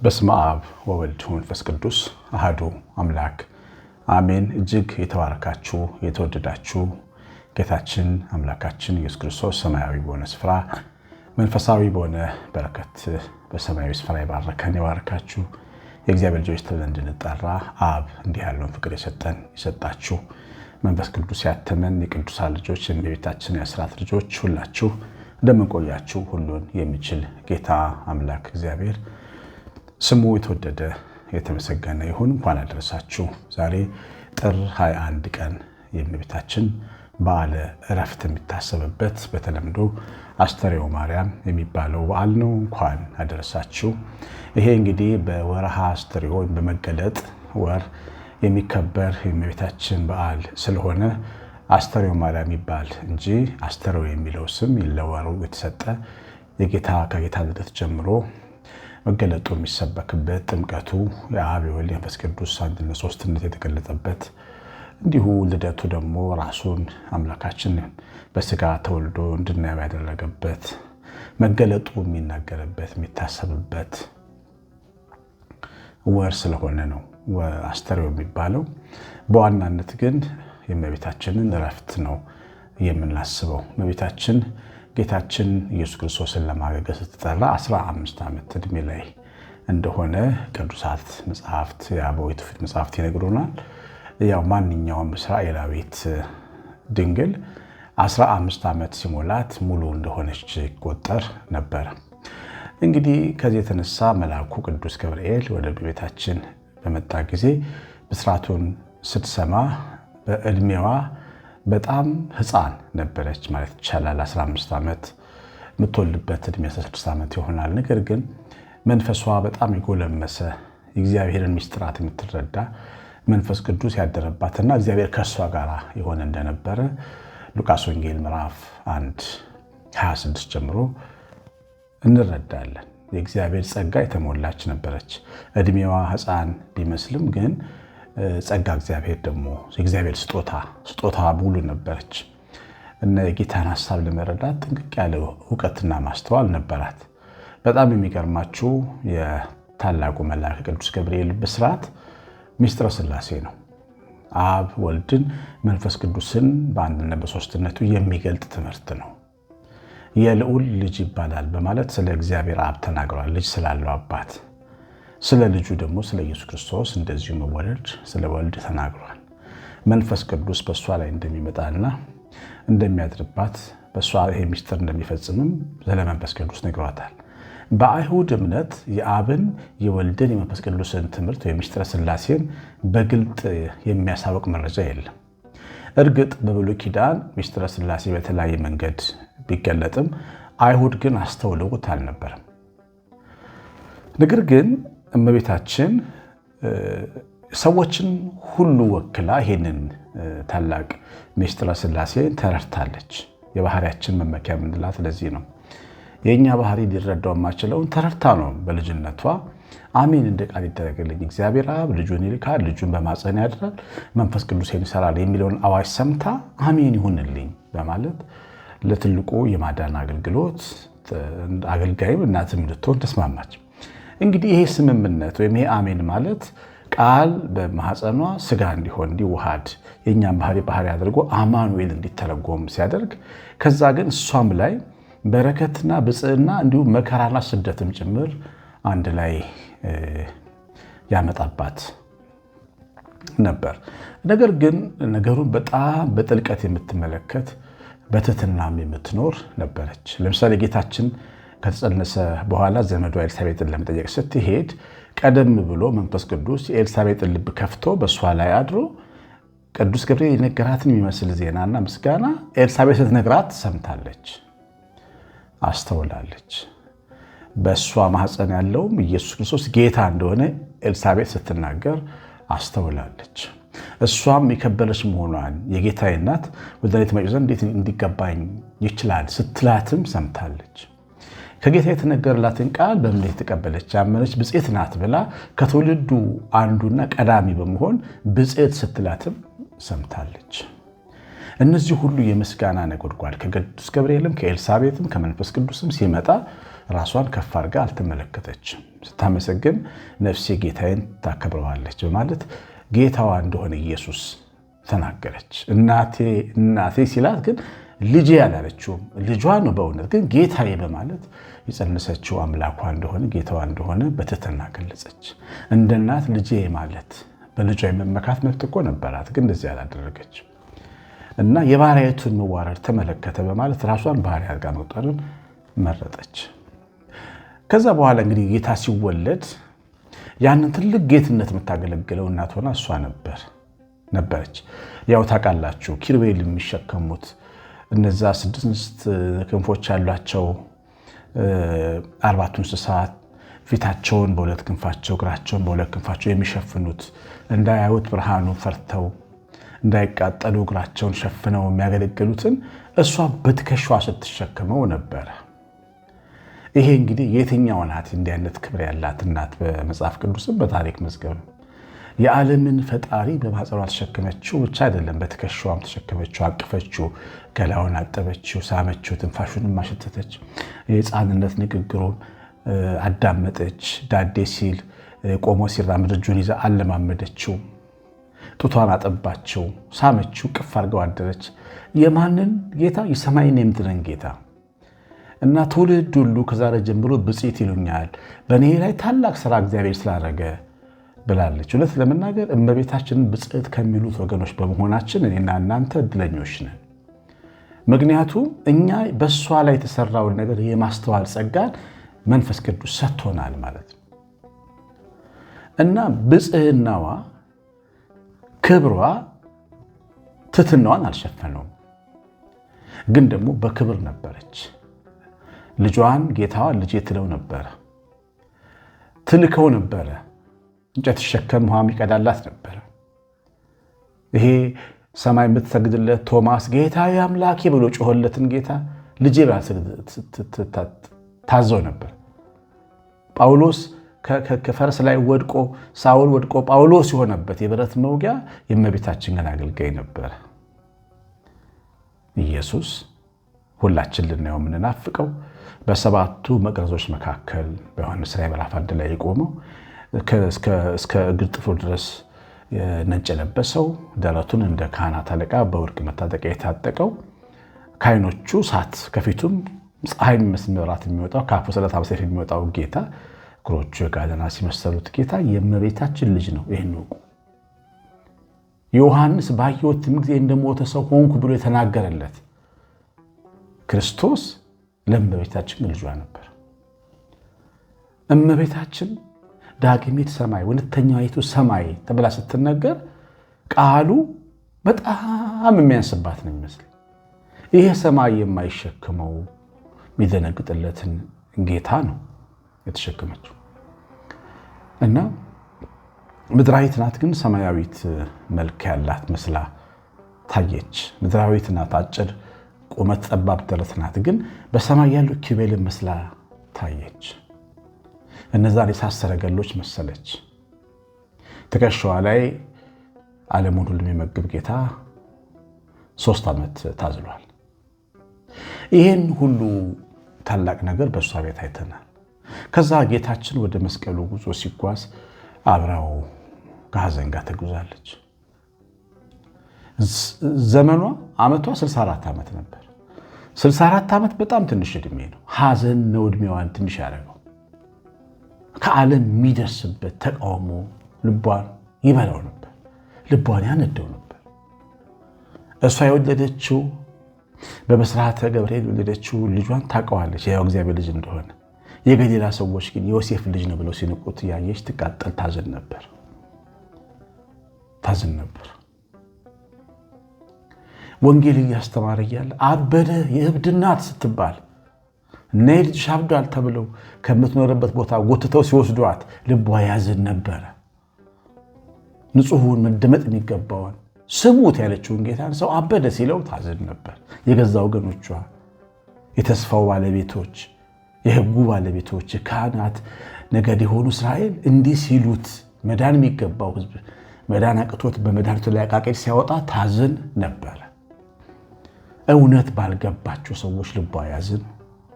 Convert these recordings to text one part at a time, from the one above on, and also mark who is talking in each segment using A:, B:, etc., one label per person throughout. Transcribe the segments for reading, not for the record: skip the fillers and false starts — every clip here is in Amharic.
A: በስመ አብ ወወልድ ወመንፈስ ቅዱስ አሐዱ አምላክ አሜን። እጅግ የተባረካችሁ የተወደዳችሁ ጌታችን አምላካችን ኢየሱስ ክርስቶስ ሰማያዊ በሆነ ስፍራ መንፈሳዊ በሆነ በረከት በሰማያዊ ስፍራ ይባርከን ይባርካችሁ። የእግዚአብሔር ልጆች ተብለን እንድንጠራ አብ እንዲህ ያለውን ፍቅር የሰጣችሁ መንፈስ ቅዱስ ያተመን የቅዱሳን ልጆች የእመቤታችን የአስራት ልጆች ሁላችሁ እንደምንቆያችሁ ሁሉን የሚችል ጌታ አምላክ እግዚአብሔር ስሙ የተወደደ የተመሰገነ ይሁን። እንኳን አደረሳችሁ። ዛሬ ጥር 21 ቀን የእመቤታችን በዓለ ዕረፍት የሚታሰብበት በተለምዶ አስተርዮ ማርያም የሚባለው በዓል ነው። እንኳን አደረሳችሁ። ይሄ እንግዲህ በወርሃ አስተርዮ ወይም በመገለጥ ወር የሚከበር የእመቤታችን በዓል ስለሆነ አስተርዮ ማርያም ይባል እንጂ አስተርዮ የሚለው ስም ለወሩ የተሰጠ ከጌታ ልደት ጀምሮ መገለጡ የሚሰበክበት ጥምቀቱ የአብ የወልድ የመንፈስ ቅዱስ አንድነት ሶስትነት የተገለጠበት እንዲሁ ልደቱ ደግሞ ራሱን አምላካችን በስጋ ተወልዶ እንድናየው ያደረገበት መገለጡ የሚናገርበት የሚታሰብበት ወር ስለሆነ ነው አስተርዮ የሚባለው። በዋናነት ግን የእመቤታችንን ዕረፍት ነው የምናስበው። እመቤታችን ጌታችን ኢየሱስ ክርስቶስን ለማገልገል ስትጠራ 15 ዓመት ዕድሜ ላይ እንደሆነ ቅዱሳት መጽሐፍት የአበው የትውፊት መጽሐፍት ይነግሩናል። ያው ማንኛውም እስራኤላዊት ድንግል 15 ዓመት ሲሞላት ሙሉ እንደሆነች ይቆጠር ነበር። እንግዲህ ከዚህ የተነሳ መልአኩ ቅዱስ ገብርኤል ወደ ቤታችን በመጣ ጊዜ ብስራቱን ስትሰማ በዕድሜዋ በጣም ሕፃን ነበረች ማለት ይቻላል። 15 ዓመት የምትወልድበት ዕድሜ 16 ዓመት ይሆናል። ነገር ግን መንፈሷ በጣም የጎለመሰ የእግዚአብሔርን ምስጢራት የምትረዳ መንፈስ ቅዱስ ያደረባትና እግዚአብሔር ከእሷ ጋር የሆነ እንደነበረ ሉቃስ ወንጌል ምዕራፍ 1:26 ጀምሮ እንረዳለን። የእግዚአብሔር ጸጋ የተሞላች ነበረች። ዕድሜዋ ሕፃን ቢመስልም ግን ጸጋ እግዚአብሔር ደግሞ የእግዚአብሔር ስጦታ ሙሉ ነበረች እና የጌታን ሐሳብ ለመረዳት ጥንቅቅ ያለ እውቀትና ማስተዋል ነበራት። በጣም የሚገርማችሁ የታላቁ መልአክ ቅዱስ ገብርኤል ብስራት ምስጢረ ሥላሴ ነው። አብ ወልድን መንፈስ ቅዱስን በአንድነት በሶስትነቱ የሚገልጥ ትምህርት ነው። የልዑል ልጅ ይባላል በማለት ስለ እግዚአብሔር አብ ተናግሯል። ልጅ ስላለው አባት፣ ስለ ልጁ ደግሞ ስለ ኢየሱስ ክርስቶስ እንደዚሁ መወለድ ስለ ወልድ ተናግሯል። መንፈስ ቅዱስ በእሷ ላይ እንደሚመጣና እንደሚያድርባት በእሷ ይሄ ምስጢር እንደሚፈጽምም ስለ መንፈስ ቅዱስ ነግሯታል። በአይሁድ እምነት የአብን የወልድን የመንፈስ ቅዱስን ትምህርት ወይም ምስጢረ ሥላሴን በግልጥ የሚያሳውቅ መረጃ የለም። እርግጥ በብሉይ ኪዳን ምስጢረ ሥላሴ በተለያየ መንገድ ቢገለጥም አይሁድ ግን አስተውለውት አልነበረም። ነገር ግን እመቤታችን ሰዎችን ሁሉ ወክላ ይሄንን ታላቅ ምስጢረ ሥላሴን ተረድታለች። የባህሪያችን መመኪያ የምንላት ለዚህ ነው። የእኛ ባህሪ ሊረዳው የማችለውን ተረድታ ነው በልጅነቷ አሜን እንደ ቃል ይደረግልኝ፣ እግዚአብሔር አብ ልጁን ይልካል፣ ልጁን በማፀን ያድራል፣ መንፈስ ቅዱስን ይሰራል የሚለውን አዋጅ ሰምታ አሜን ይሁንልኝ በማለት ለትልቁ የማዳን አገልግሎት አገልጋይም እናትም ልትሆን ተስማማች። እንግዲህ ይሄ ስምምነት ወይም ይሄ አሜን ማለት ቃል በማህፀኗ ስጋ እንዲሆን እንዲዋሃድ የእኛም ባህሪ አድርጎ አማኑኤል እንዲተረጎም ሲያደርግ ከዛ ግን እሷም ላይ በረከትና ብፅዕና እንዲሁም መከራና ስደትም ጭምር አንድ ላይ ያመጣባት ነበር። ነገር ግን ነገሩን በጣም በጥልቀት የምትመለከት በትህትናም የምትኖር ነበረች። ለምሳሌ ጌታችን ከተጸነሰ በኋላ ዘመዷ ኤልሳቤጥን ለመጠየቅ ስትሄድ ቀደም ብሎ መንፈስ ቅዱስ የኤልሳቤጥን ልብ ከፍቶ በእሷ ላይ አድሮ ቅዱስ ገብርኤል የነገራትን የሚመስል ዜናና ምስጋና ኤልሳቤጥ ስትነግራት ሰምታለች፣ አስተውላለች። በእሷ ማህፀን ያለውም ኢየሱስ ክርስቶስ ጌታ እንደሆነ ኤልሳቤጥ ስትናገር አስተውላለች። እሷም የከበረች መሆኗን የጌታዬ እናት ወደ እኔ ትመጪ ዘንድ እንዴት እንዲገባኝ ይችላል ስትላትም ሰምታለች። ከጌታ የተነገረላትን ቃል በእምነት የተቀበለች ያመነች ብፅዕት ናት ብላ ከትውልዱ አንዱና ቀዳሚ በመሆን ብፅዕት ስትላትም ሰምታለች። እነዚህ ሁሉ የምስጋና ነጎድጓድ ከቅዱስ ገብርኤልም ከኤልሳቤጥም ከመንፈስ ቅዱስም ሲመጣ ራሷን ከፍ አድርጋ አልተመለከተችም። ስታመሰግን ነፍሴ ጌታዬን ታከብረዋለች በማለት ጌታዋ እንደሆነ ኢየሱስ ተናገረች። እናቴ ሲላት ግን ልጄ ያላለችውም ልጇ ነው። በእውነት ግን ጌታዬ በማለት የጸነሰችው አምላኳ እንደሆነ ጌታዋ እንደሆነ በትህትና ገለጸች። እንደ እናት ልጄ ማለት በልጇ የመመካት መብት እኮ ነበራት፣ ግን እንደዚህ አላደረገች እና የባሪያይቱን መዋረድ ተመለከተ በማለት ራሷን ባሪያ አድርጋ መቁጠርን መረጠች። ከዛ በኋላ እንግዲህ ጌታ ሲወለድ ያንን ትልቅ ጌትነት የምታገለግለው እናት ሆና እሷ ነበረች። ያው ታውቃላችሁ ኪሩቤል የሚሸከሙት እነዛ 6 ክንፎች ያሏቸው 4 እንስሳት ፊታቸውን በ2 ክንፋቸው እግራቸውን በ2 ክንፋቸው የሚሸፍኑት እንዳያዩት ብርሃኑ ፈርተው እንዳይቃጠሉ እግራቸውን ሸፍነው የሚያገለግሉትን እሷ በትከሻዋ ስትሸከመው ነበረ። ይሄ እንግዲህ የትኛው ናት እንዲህ አይነት ክብር ያላት እናት? በመጽሐፍ ቅዱስም በታሪክ መዝገብ የዓለምን ፈጣሪ በማህፀኗ ተሸከመችው ብቻ አይደለም፣ በትከሻዋም ተሸከመችው፣ አቀፈችው፣ ገላውን አጠበችው፣ ሳመችው፣ ትንፋሹንም ማሸተተች፣ የሕፃንነት ንግግሩን አዳመጠች። ዳዴ ሲል ቆሞ ሲራመድ እጁን ይዛ አለማመደችው፣ ጡቷን አጠባችው፣ ሳመችው፣ ቅፍ አድርገው አደረች። የማንን ጌታ? የሰማይና የምድርን ጌታ እና ትውልድ ሁሉ ከዛሬ ጀምሮ ብፅዕት ይሉኛል፣ በእኔ ላይ ታላቅ ስራ እግዚአብሔር ስላደረገ ብላለች። እውነት ለመናገር እመቤታችንን ብፅዕት ከሚሉት ወገኖች በመሆናችን እኔና እናንተ እድለኞች ነን። ምክንያቱም እኛ በእሷ ላይ የተሰራውን ነገር የማስተዋል ጸጋን መንፈስ ቅዱስ ሰጥቶናል ማለት ነው እና ብፅዕናዋ፣ ክብሯ ትሕትናዋን አልሸፈነውም፣ ግን ደግሞ በክብር ነበረች። ልጇን ጌታዋን ልጄ ትለው ነበረ፣ ትልከው ነበረ። እንጨት ሸከም ውሃ የሚቀዳላት ነበረ። ይሄ ሰማይ የምትሰግድለት ቶማስ ጌታዬ አምላኬ ብሎ ጮኸለትን ጌታ ልጄ ብላ ታዘው ነበር። ጳውሎስ ከፈረስ ላይ ወድቆ ሳውል ወድቆ ጳውሎስ የሆነበት የብረት መውጊያ የእመቤታችን ግን አገልጋይ ነበረ። ኢየሱስ ሁላችን ልናየው የምንናፍቀው በሰባቱ መቅረዞች መካከል በዮሐንስ ራዕይ ምዕራፍ 1 ላይ የቆመው እስከ እግር ጥፍሩ ድረስ ነጭ የለበሰው ደረቱን እንደ ካህናት አለቃ በወርቅ መታጠቂያ የታጠቀው ከዓይኖቹ እሳት ከፊቱም ፀሐይ የሚመስል መብራት የሚወጣው ከአፉ ስለታም ሰይፍ የሚወጣው ጌታ እግሮቹ የጋለ ናስ የመሰሉት ጌታ የእመቤታችን ልጅ ነው። ይህን እወቁ። ዮሐንስ ባየሁትም ጊዜ እንደሞተ ሰው ሆንኩ ብሎ የተናገረለት ክርስቶስ ለእመቤታችን ልጇ ነበር። እመቤታችን ዳግሚት ሰማይ ሁለተኛይቱ ሰማይ ተብላ ስትነገር ቃሉ በጣም የሚያንስባት ነው የሚመስል። ይሄ ሰማይ የማይሸክመው የሚደነግጥለትን ጌታ ነው የተሸከመችው እና ምድራዊት ናት፣ ግን ሰማያዊት መልክ ያላት መስላ ታየች። ምድራዊት ናት፣ አጭር ቁመት ጠባብ ደረት ናት፣ ግን በሰማይ ያለው ኪሩቤልን መስላ ታየች። እነዛን የእሳት ሰረገሎች መሰለች። ትከሻዋ ላይ ዓለሙን ሁሉ የሚመግብ ጌታ 3 ዓመት ታዝሏል። ይህን ሁሉ ታላቅ ነገር በእሷ ቤት አይተናል። ከዛ ጌታችን ወደ መስቀሉ ጉዞ ሲጓዝ አብራው ከሐዘን ጋር ተጉዛለች። ዘመኗ ዓመቷ 64 ዓመት ነበር። 64 ዓመት በጣም ትንሽ ዕድሜ ነው። ሐዘን ነው ዕድሜዋን ትንሽ ያደረገው። ከዓለም የሚደርስበት ተቃውሞ ልቧን ይበላው ነበር፣ ልቧን ያነደው ነበር። እሷ የወለደችው በብስራተ ገብርኤል የወለደችው ልጇን ታውቀዋለች፣ ያው እግዚአብሔር ልጅ እንደሆነ። የገሊላ ሰዎች ግን ዮሴፍ ልጅ ነው ብለው ሲንቁት ያየች ትቃጠል ታዝን ነበር። ወንጌል እያስተማረ እያለ አበደ የእብድ እናት ስትባል እና ልጅሽ አብዷል ተብለው ከምትኖርበት ቦታ ጎትተው ሲወስዷት ልቧ ያዝን ነበረ። ንጹሑን መደመጥ የሚገባውን ስሙት ያለችውን ጌታን ሰው አበደ ሲለው ታዝን ነበር። የገዛ ወገኖቿ፣ የተስፋው ባለቤቶች፣ የሕጉ ባለቤቶች፣ የካህናት ነገድ የሆኑ እስራኤል እንዲህ ሲሉት መዳን የሚገባው ሕዝብ መዳን አቅቶት በመድኃኒቱ ላይ አቃቄር ሲያወጣ ታዝን ነበረ። እውነት ባልገባቸው ሰዎች ልቧ ያዝን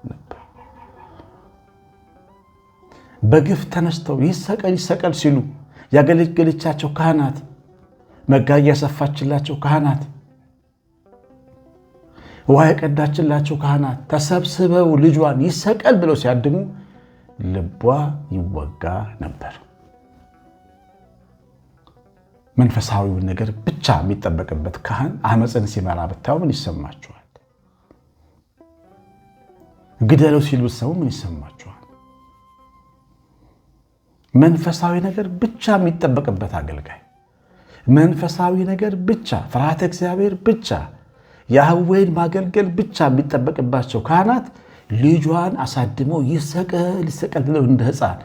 A: ነበር። በግፍ ተነስተው ይሰቀል ሲሉ ያገለገለቻቸው ካህናት፣ መጋረጃ ያሰፋችላቸው ካህናት፣ ውሃ የቀዳችላቸው ካህናት ተሰብስበው ልጇን ይሰቀል ብለው ሲያድሙ ልቧ ይወጋ ነበር። መንፈሳዊውን ነገር ብቻ የሚጠበቅበት ካህን አመፅን ሲመራ ብታዩ ምን ይሰማችኋል? ግደለው ሲል ብትሰሙ ምን ይሰማችኋል? መንፈሳዊ ነገር ብቻ የሚጠበቅበት አገልጋይ፣ መንፈሳዊ ነገር ብቻ፣ ፍርሃተ እግዚአብሔር ብቻ፣ ያህዌን ማገልገል ብቻ የሚጠበቅባቸው ካህናት ልጇን አሳድመው ይሰቀል ብለው እንደ ሕፃን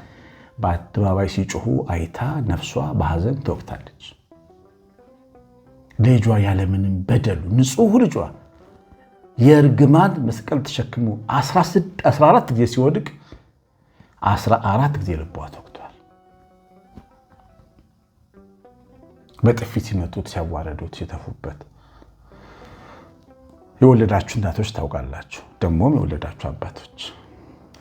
A: በአደባባይ ሲጮሁ አይታ ነፍሷ በሐዘን ተወቅታለች። ልጇ ያለምንም በደሉ ንጹሕ ልጇ የእርግማን መስቀል ተሸክሞ 14 ጊዜ ሲወድቅ 14 ጊዜ ልቧ ተወቅቷል። በጥፊ ሲመቱት፣ ሲያዋረዱት፣ ሲተፉበት የወለዳችሁ እናቶች ታውቃላችሁ። ደግሞም የወለዳችሁ አባቶች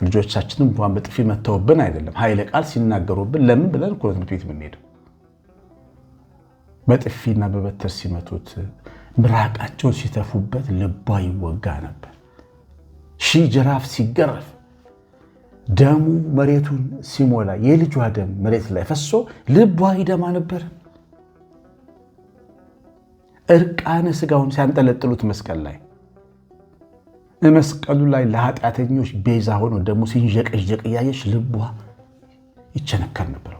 A: ልጆቻችንም እንኳን በጥፊ መተውብን አይደለም ኃይለ ቃል ሲናገሩብን ለምን ብለን እኮ ትምህርት ቤት የምንሄደው። በጥፊና በበትር ሲመቱት፣ ምራቃቸውን ሲተፉበት ልቧ ይወጋ ነበር። ሺህ ጅራፍ ሲገረፍ ደሙ መሬቱን ሲሞላ የልጇ ደም መሬት ላይ ፈሶ ልቧ ይደማ ነበር። እርቃነ ስጋውን ሲያንጠለጥሉት መስቀል ላይ መስቀሉ ላይ ለኃጢአተኞች ቤዛ ሆኖ ደሙ ሲንዠቀዠቅ እያየች ልቧ ይቸነከር ነበር።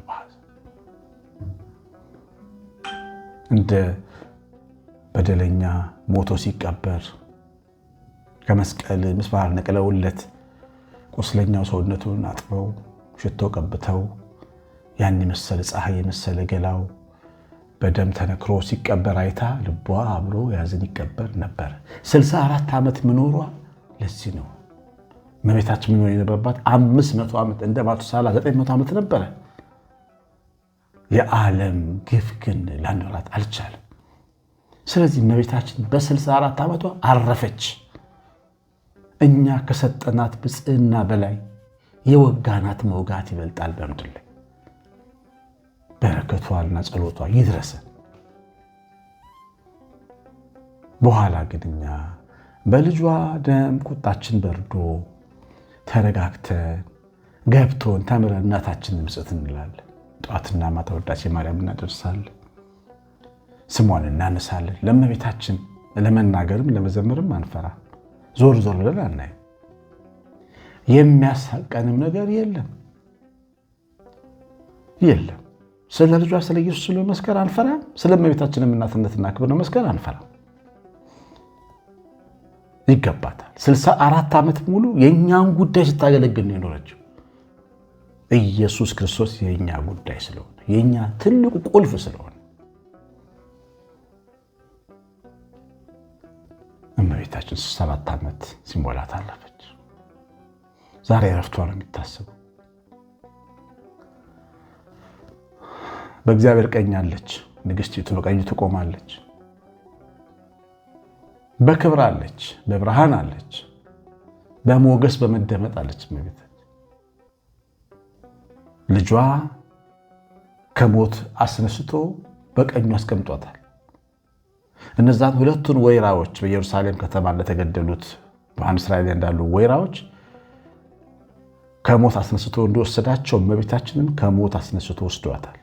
A: እንደ በደለኛ ሞቶ ሲቀበር ከመስቀል ምስማር ነቅለውለት ቁስለኛው ሰውነቱን አጥበው ሽቶ ቀብተው ያን የመሰለ ፀሐይ የመሰለ ገላው በደም ተነክሮ ሲቀበር አይታ ልቧ አብሮ ያዝን ይቀበር ነበር። 64 ዓመት መኖሯ ለዚህ ነው። እመቤታችን ምን የነበረባት 500 ዓመት እንደ ማቱሳላ 900 ዓመት ነበረ። የዓለም ግፍ ግን ላኖራት አልቻለም። ስለዚህ እመቤታችን በ64 ዓመቷ አረፈች። እኛ ከሰጠናት ብፅዕና በላይ የወጋናት መውጋት ይበልጣል በምድር ላይ። በረከቷና ጸሎቷ ይድረሰን። በኋላ ግን እኛ በልጇ ደም ቁጣችን በርዶ ተረጋግተን ገብቶን ተምረን እናታችንን ብፅዕት እንላለን። ጠዋትና ማታ ውዳሴ ማርያም እናደርሳለን፣ ስሟን እናነሳለን። ለእመቤታችን ለመናገርም ለመዘመርም አንፈራ፣ ዞር ዞር ብለን አናይም። የሚያሳቀንም ነገር የለም። ስለ ልጇ ስለ ኢየሱስ ስለ መስከር አንፈራም። ስለ እመቤታችንም እናትነትና ክብር መስከር አንፈራም። ይገባታል። 64 ዓመት ሙሉ የእኛን ጉዳይ ስታገለግል ነው የኖረችው። ኢየሱስ ክርስቶስ የእኛ ጉዳይ ስለሆነ የእኛ ትልቁ ቁልፍ ስለሆነ እመቤታችን 64 ዓመት ሲሞላት አለፈች። ዛሬ ዕረፍቷ ነው የሚታሰበው። በእግዚአብሔር ቀኝ አለች። ንግሥቲቱ በቀኙ ትቆማለች። በክብር አለች፣ በብርሃን አለች፣ በሞገስ በመደመጥ አለች። እመቤታችን ልጇ ከሞት አስነስቶ በቀኙ አስቀምጧታል። እነዛን ሁለቱን ወይራዎች በኢየሩሳሌም ከተማ እንደተገደሉት በዮሐንስ ራእይ ላይ እንዳሉ ወይራዎች ከሞት አስነስቶ እንደወሰዳቸው እመቤታችንን ከሞት አስነስቶ ወስዷታል።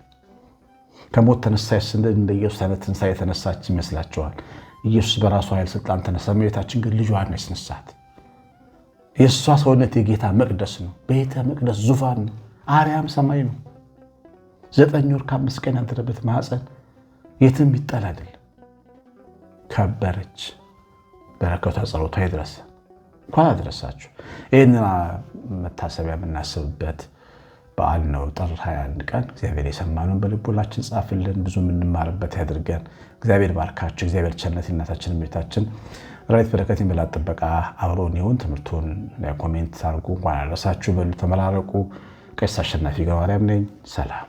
A: ከሞት ተነሳች እንደ ኢየሱስ አይነት ትንሣኤ የተነሳች ይመስላችኋል? ኢየሱስ በራሱ ኃይል ስልጣን ተነሳ። እመቤታችን ግን ልጇን ያስነሳት። የእሷ ሰውነት የጌታ መቅደስ ነው። ቤተ መቅደስ ዙፋን ነው። አርያም ሰማይ ነው። 9 ወር ከ5 ቀን ያደረበት ማኅፀን የትም ይጠል አይደለም። ከበረች። በረከቷ ጸሎቷ ይድረስ። እንኳን አደረሳችሁ። ይህንን መታሰቢያ የምናስብበት በዓል ነው። ጥር 21 ቀን እግዚአብሔር የሰማነውን በልቦናችን ጻፍልን፣ ብዙ የምንማርበት ያድርገን። እግዚአብሔር ባርካችሁ። እግዚአብሔር ቸርነት እናታችን እመቤታችን ራይት በረከት የመላት ጥበቃ አብሮን ይሁን። ትምህርቱን ኮሜንት አድርጉ። እንኳን አደረሳችሁ በሉ፣ ተመራረቁ። ቀሲስ አሸናፊ ገብረማርያም ነኝ። ሰላም